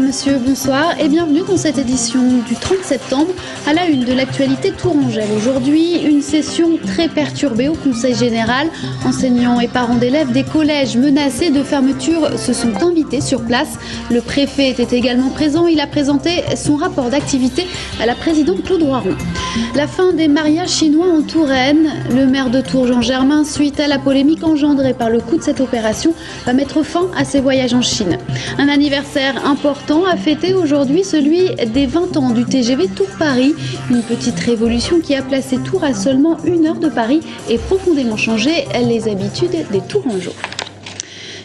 monsieur, bonsoir et bienvenue dans cette édition du 30 septembre à la une de l'actualité tourangelle. Aujourd'hui, une session très perturbée au Conseil général. Enseignants et parents d'élèves des collèges menacés de fermeture se sont invités sur place. Le préfet était également présent. Il a présenté son rapport d'activité à la présidente Claude Roiron. La fin des mariages chinois en Touraine. Le maire de Tours, Jean Germain, suite à la polémique engendrée par le coût de cette opération, va mettre fin à ses voyages en Chine. Un anniversaire important à fêter aujourd'hui, celui des 20 ans du TGV Tours-Paris. Une petite révolution qui a placé Tours à seulement 1 heure de Paris et profondément changé les habitudes des Tourangeaux.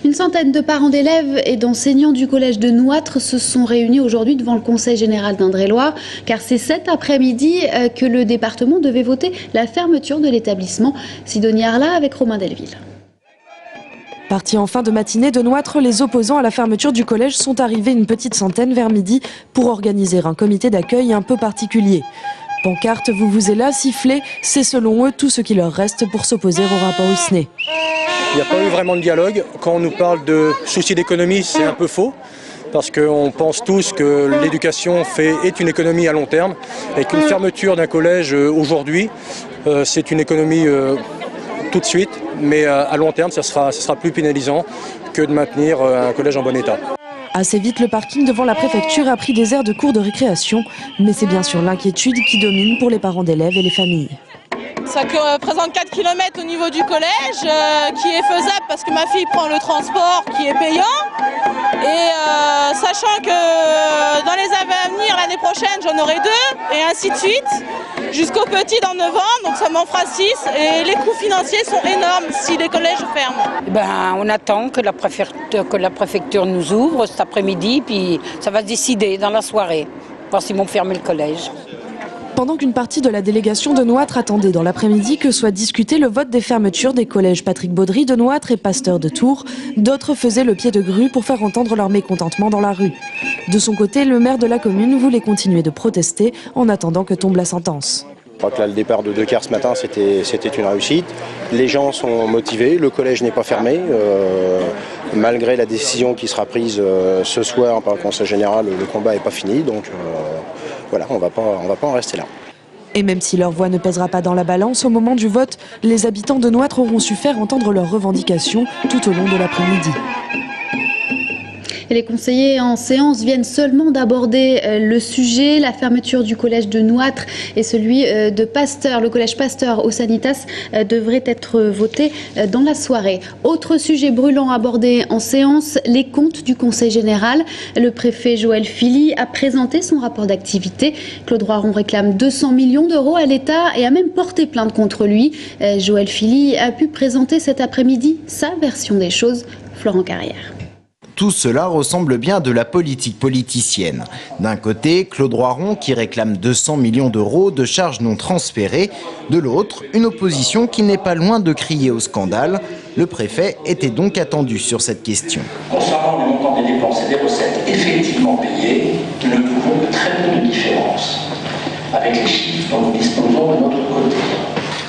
Une centaine de parents d'élèves et d'enseignants du collège de Nouâtre se sont réunis aujourd'hui devant le Conseil général d'Indre-et-Loire, car c'est cet après-midi que le département devait voter la fermeture de l'établissement. Sidonie Arla avec Romain Delville. Partis en fin de matinée de Nouâtre, les opposants à la fermeture du collège sont arrivés une petite centaine vers midi pour organiser un comité d'accueil un peu particulier. Pancarte, vous vous êtes là, sifflet, c'est selon eux tout ce qui leur reste pour s'opposer au rapport Husnet. Il n'y a pas eu vraiment de dialogue. Quand on nous parle de soucis d'économie, c'est un peu faux. Parce qu'on pense tous que l'éducation est une économie à long terme et qu'une fermeture d'un collège aujourd'hui, c'est une économie tout de suite, mais à long terme, ça sera plus pénalisant que de maintenir un collège en bon état. Assez vite, le parking devant la préfecture a pris des aires de cours de récréation, mais c'est bien sûr l'inquiétude qui domine pour les parents d'élèves et les familles. Ça représente 4 km au niveau du collège, qui est faisable parce que ma fille prend le transport qui est payant. Et sachant que dans les années à venir, l'année prochaine, j'en aurai 2, et ainsi de suite, jusqu'au petit dans 9 ans, donc ça m'en fera 6. Et les coûts financiers sont énormes si les collèges ferment. On attend que la préfecture nous ouvre cet après-midi, puis ça va se décider dans la soirée, voir s'ils vont fermer le collège. Pendant qu'une partie de la délégation de Nouâtre attendait dans l'après-midi que soit discuté le vote des fermetures des collèges Patrick Baudry de Nouâtre et Pasteur de Tours, d'autres faisaient le pied de grue pour faire entendre leur mécontentement dans la rue. De son côté, le maire de la commune voulait continuer de protester en attendant que tombe la sentence. Je crois que là, le départ de Decars ce matin, c'était une réussite. Les gens sont motivés, le collège n'est pas fermé. Malgré la décision qui sera prise ce soir par le Conseil général, le combat n'est pas fini. Donc voilà, on va pas en rester là. Et même si leur voix ne pèsera pas dans la balance, au moment du vote, les habitants de Nouâtre auront su faire entendre leurs revendications tout au long de l'après-midi. Et les conseillers en séance viennent seulement d'aborder le sujet. La fermeture du collège de Nouâtre et celui de Pasteur, le collège Pasteur au Sanitas, devrait être voté dans la soirée. Autre sujet brûlant abordé en séance, les comptes du Conseil général. Le préfet Joël Philly a présenté son rapport d'activité. Claude Roiron réclame 200 millions d'euros à l'État et a même porté plainte contre lui. Joël Philly a pu présenter cet après-midi sa version des choses. Florent Carrière. Tout cela ressemble bien à de la politique politicienne. D'un côté, Claude Roiron qui réclame 200 millions d'euros de charges non transférées. De l'autre, une opposition qui n'est pas loin de crier au scandale. Le préfet était donc attendu sur cette question. Concernant le montant des dépenses et des recettes effectivement payées, nous ne trouvons que très peu de différence avec les chiffres dont nous disposons de notre côté.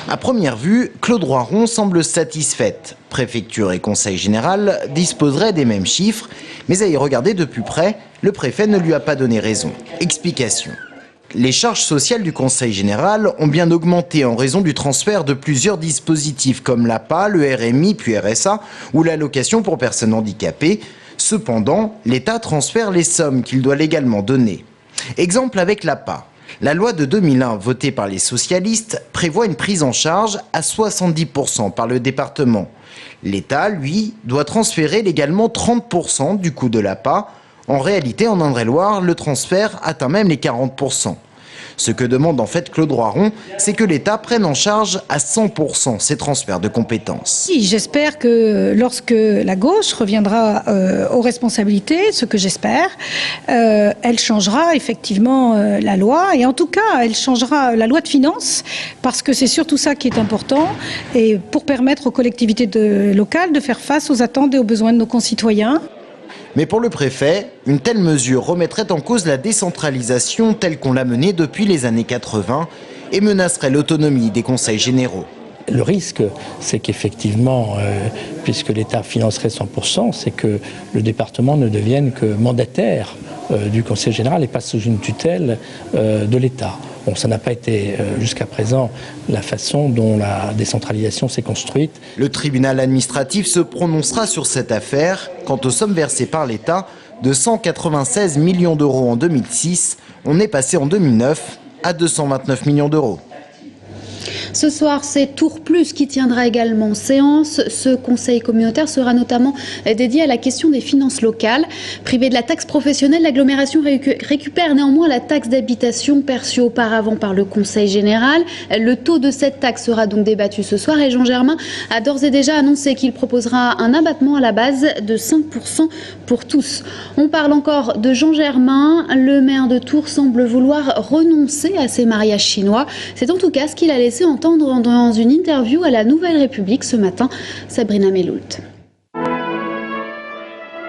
À première vue, Claude Roiron semble satisfaite. Préfecture et Conseil général disposeraient des mêmes chiffres, mais à y regarder de plus près, le préfet ne lui a pas donné raison. Explication. Les charges sociales du Conseil général ont bien augmenté en raison du transfert de plusieurs dispositifs comme l'APA, le RMI puis RSA ou l'allocation pour personnes handicapées. Cependant, l'État transfère les sommes qu'il doit légalement donner. Exemple avec l'APA. La loi de 2001, votée par les socialistes, prévoit une prise en charge à 70% par le département. L'État, lui, doit transférer légalement 30% du coût de l'APA. En réalité, en Indre-et-Loire, le transfert atteint même les 40%. Ce que demande en fait Claude Roiron, c'est que l'État prenne en charge à 100% ces transferts de compétences. J'espère que lorsque la gauche reviendra aux responsabilités, ce que j'espère, elle changera effectivement la loi et en tout cas elle changera la loi de finances parce que c'est surtout ça qui est important et pour permettre aux collectivités locales de faire face aux attentes et aux besoins de nos concitoyens. Mais pour le préfet, une telle mesure remettrait en cause la décentralisation telle qu'on l'a menée depuis les années 80 et menacerait l'autonomie des conseils généraux. Le risque, c'est qu'effectivement, puisque l'État financerait 100%, c'est que le département ne devienne que mandataire du Conseil général et pas sous une tutelle de l'État. Bon, ça n'a pas été jusqu'à présent la façon dont la décentralisation s'est construite. Le tribunal administratif se prononcera sur cette affaire. Quant aux sommes versées par l'État, de 196 millions d'euros en 2006, on est passé en 2009 à 229 millions d'euros. Ce soir, c'est Tours Plus qui tiendra également séance. Ce conseil communautaire sera notamment dédié à la question des finances locales. Privée de la taxe professionnelle, l'agglomération récupère néanmoins la taxe d'habitation perçue auparavant par le conseil général. Le taux de cette taxe sera donc débattu ce soir et Jean Germain a d'ores et déjà annoncé qu'il proposera un abattement à la base de 5% pour tous. On parle encore de Jean Germain. Le maire de Tours semble vouloir renoncer à ses mariages chinois. C'est en tout cas ce qu'il a laissé entendre dans une interview à la Nouvelle République ce matin. Sabrina Meloult.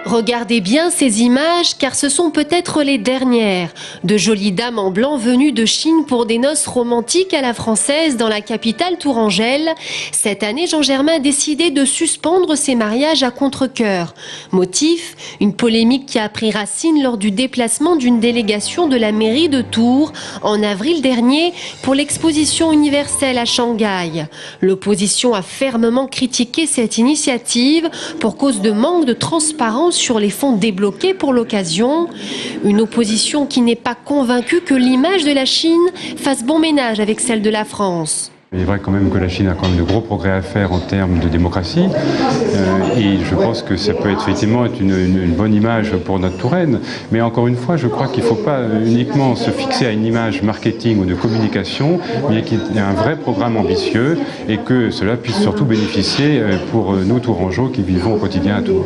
Regardez bien ces images car ce sont peut-être les dernières. De jolies dames en blanc venues de Chine pour des noces romantiques à la française dans la capitale tourangelle. Cette année, Jean Germain a décidé de suspendre ses mariages à contre-cœur. Motif, une polémique qui a pris racine lors du déplacement d'une délégation de la mairie de Tours en avril dernier pour l'exposition universelle à Shanghai. L'opposition a fermement critiqué cette initiative pour cause de manque de transparence sur les fonds débloqués pour l'occasion. Une opposition qui n'est pas convaincue que l'image de la Chine fasse bon ménage avec celle de la France. Il est vrai quand même que la Chine a quand même de gros progrès à faire en termes de démocratie et je pense que ça peut être effectivement une bonne image pour notre Touraine. Mais encore une fois, je crois qu'il ne faut pas uniquement se fixer à une image marketing ou de communication, mais qu'il y ait un vrai programme ambitieux et que cela puisse surtout bénéficier pour nous Tourangeaux qui vivons au quotidien à Tours.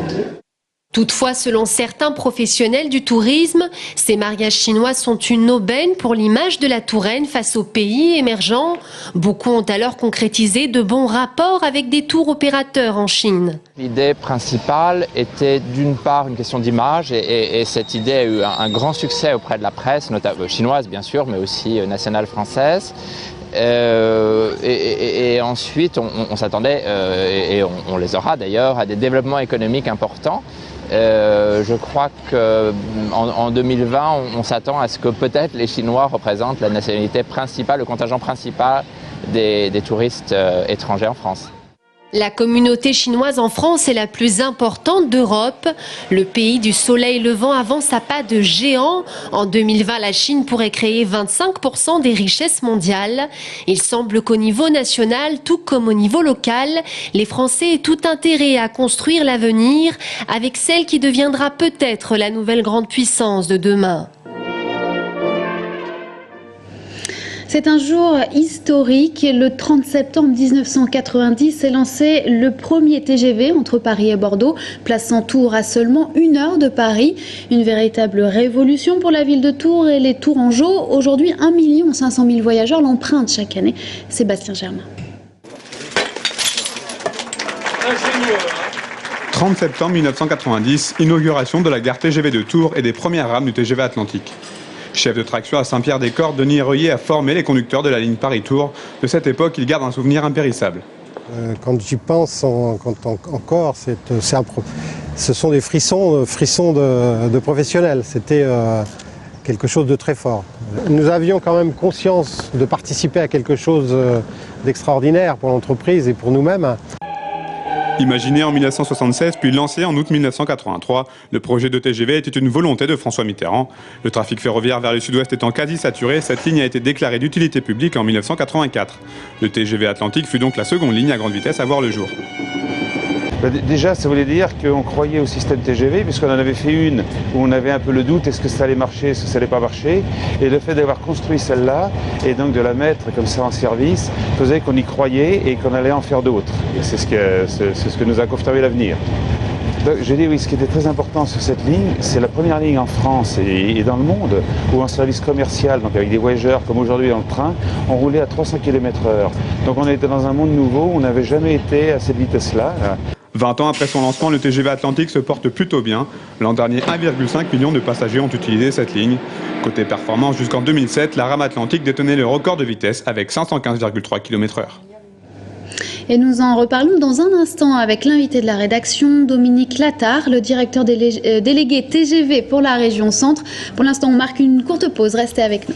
Toutefois, selon certains professionnels du tourisme, ces mariages chinois sont une aubaine pour l'image de la Touraine face aux pays émergents. Beaucoup ont alors concrétisé de bons rapports avec des tours opérateurs en Chine. L'idée principale était d'une part une question d'image et cette idée a eu un grand succès auprès de la presse, notamment chinoise bien sûr, mais aussi nationale française. Et ensuite, on s'attendait, et on les aura d'ailleurs, à des développements économiques importants. Je crois qu'en 2020, on s'attend à ce que peut-être les Chinois représentent la nationalité principale, le contingent principal des touristes étrangers en France. La communauté chinoise en France est la plus importante d'Europe. Le pays du soleil levant avance à pas de géant. En 2020, la Chine pourrait créer 25% des richesses mondiales. Il semble qu'au niveau national, tout comme au niveau local, les Français aient tout intérêt à construire l'avenir avec celle qui deviendra peut-être la nouvelle grande puissance de demain. C'est un jour historique. Le 30 septembre 1990 est lancé le premier TGV entre Paris et Bordeaux, plaçant Tours à seulement 1 heure de Paris. Une véritable révolution pour la ville de Tours et les Tourangeaux. Aujourd'hui, 1 500 000 voyageurs l'empruntent chaque année. Sébastien Germain. 30 septembre 1990, inauguration de la gare TGV de Tours et des premières rames du TGV Atlantique. Chef de traction à Saint-Pierre-des-Corps, Denis Reillet a formé les conducteurs de la ligne Paris-Tours. De cette époque, il garde un souvenir impérissable. Quand j'y pense encore, ce sont des frissons de professionnels. C'était quelque chose de très fort. Nous avions quand même conscience de participer à quelque chose d'extraordinaire pour l'entreprise et pour nous-mêmes. Imaginé en 1976 puis lancé en août 1983, le projet de TGV était une volonté de François Mitterrand. Le trafic ferroviaire vers le sud-ouest étant quasi saturé, cette ligne a été déclarée d'utilité publique en 1984. Le TGV Atlantique fut donc la seconde ligne à grande vitesse à voir le jour. Déjà, ça voulait dire qu'on croyait au système TGV, puisqu'on en avait fait une où on avait un peu le doute, est-ce que ça allait marcher, est-ce que ça allait pas marcher. Et le fait d'avoir construit celle-là, et donc de la mettre comme ça en service, faisait qu'on y croyait et qu'on allait en faire d'autres. Et c'est ce que nous a confirmé l'avenir. Donc, je dis oui, ce qui était très important sur cette ligne, c'est la première ligne en France et dans le monde où en service commercial, donc avec des voyageurs comme aujourd'hui dans le train, on roulait à 300 km/h. Donc on était dans un monde nouveau où on n'avait jamais été à cette vitesse-là. 20 ans après son lancement, le TGV Atlantique se porte plutôt bien. L'an dernier, 1,5 million de passagers ont utilisé cette ligne. Côté performance, jusqu'en 2007, la rame Atlantique détenait le record de vitesse avec 515,3 km/h. Et nous en reparlons dans un instant avec l'invité de la rédaction, Dominique Lattard, le directeur délégué TGV pour la région Centre. Pour l'instant, on marque une courte pause. Restez avec nous.